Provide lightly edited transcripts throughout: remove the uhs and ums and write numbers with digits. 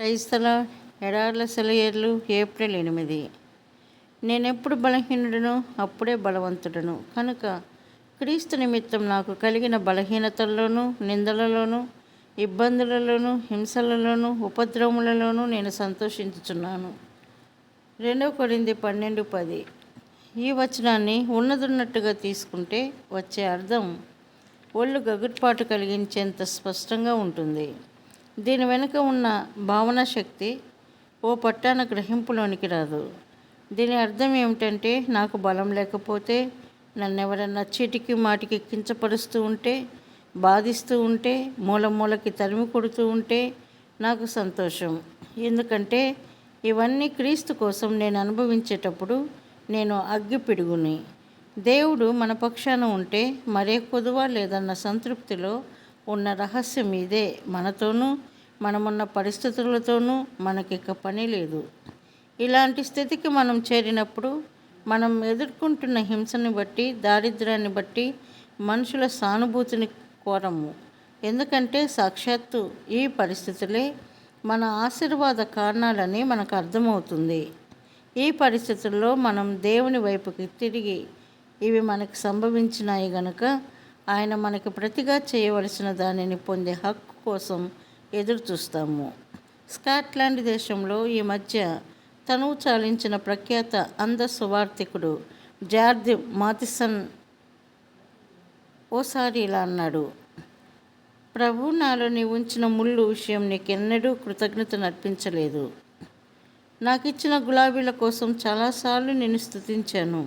క్రైస్తల ఎడార్ల సెలయేర్లు April 8. నేనెప్పుడు బలహీనుడను అప్పుడే బలవంతుడను కనుక క్రీస్తు నిమిత్తం నాకు కలిగిన బలహీనతల్లోనూ, నిందలలోనూ, ఇబ్బందులలోనూ, హింసలలోనూ, ఉపద్రవములలోనూ నేను సంతోషించుచున్నాను. 2 కొరింథీ 12:10. ఈ వచనాన్ని ఉన్నదున్నట్టుగా తీసుకుంటే వచ్చే అర్థం ఒళ్ళు గగుర్పాటు కలిగించేంత స్పష్టంగా ఉంటుంది. దీని వెనుక ఉన్న భావన శక్తి ఓ పట్టాన గ్రహింపులోనికి రాదు. దీని అర్థం ఏమిటంటే, నాకు బలం లేకపోతే, నన్నెవరన్నా చీటికి మాటికి కించపరుస్తూ ఉంటే, బాధిస్తూ ఉంటే, మూలకి తరిమి కొడుతూ ఉంటే నాకు సంతోషం. ఎందుకంటే ఇవన్నీ క్రీస్తు కోసం నేను అనుభవించేటప్పుడు నేను అగ్గిపిడుగుని. దేవుడు మన పక్షాన ఉంటే మరే కొదువ లేదన్న సంతృప్తిలో ఉన్న రహస్యం ఇదే. మనతోనూ మనమున్న పరిస్థితులతోనూ మనకిక పని లేదు. ఇలాంటి స్థితికి మనం చేరినప్పుడు మనం ఎదుర్కొంటున్న హింసని బట్టి, దారిద్ర్యాన్ని బట్టి మనుషుల సానుభూతిని కోరము. ఎందుకంటే సాక్షాత్తు ఈ పరిస్థితులే మన ఆశీర్వాద కారణాలని మనకు అర్థమవుతుంది. ఈ పరిస్థితుల్లో మనం దేవుని వైపుకి తిరిగి ఇవి మనకు సంభవించినాయి గనుక ఆయన మనకి ప్రతిగా చేయవలసిన దానిని పొందే హక్కు కోసం ఎదురు చూస్తాము. స్కాట్లాండ్ దేశంలో ఈ మధ్య తనువు చాలించిన ప్రఖ్యాత అంధ సువార్థికుడు జార్జ్ మాథిసన్ ఓసారి ఇలా అన్నాడు: ప్రభు, నాలో నీ ఉంచిన ముళ్ళు విషయం నీకెన్నడూ కృతజ్ఞతను అర్పించలేదు. నాకిచ్చిన గులాబీల కోసం చాలాసార్లు నేను స్తుతించాను,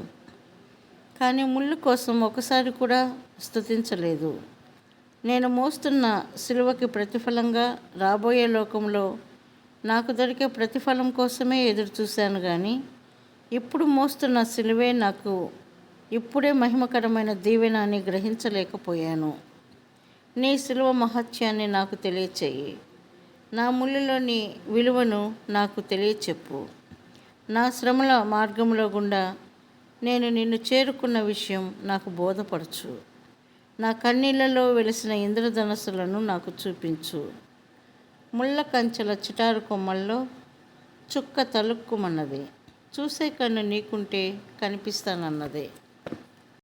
కానీ ముళ్ళు కోసం ఒకసారి కూడా స్తుతించలేదు. నేను మోస్తున్న సిలువకి ప్రతిఫలంగా రాబోయే లోకంలో నాకు దొరికే ప్రతిఫలం కోసమే ఎదురు చూశాను, కానీ ఇప్పుడు మోస్తున్న సిలువే నాకు ఇప్పుడే మహిమకరమైన దీవెన అని గ్రహించలేకపోయాను. నీ సిలువ మహత్యాన్ని నాకు తెలియచేయి. నా ముళ్ళులోని విలువను నాకు తెలియచెప్పు. నా శ్రమల మార్గంలో గుండా నేను నిన్ను చేరుకున్న విషయం నాకు బోధపరచు. నా కన్నీళ్లలో వెలిసిన ఇంద్రధనస్సులను నాకు చూపించు. ముళ్ళ కంచెల చిటారు కొమ్మల్లో చుక్క తలుక్కుమన్నది. చూసే కన్ను నీకుంటే కనిపిస్తానన్నదే.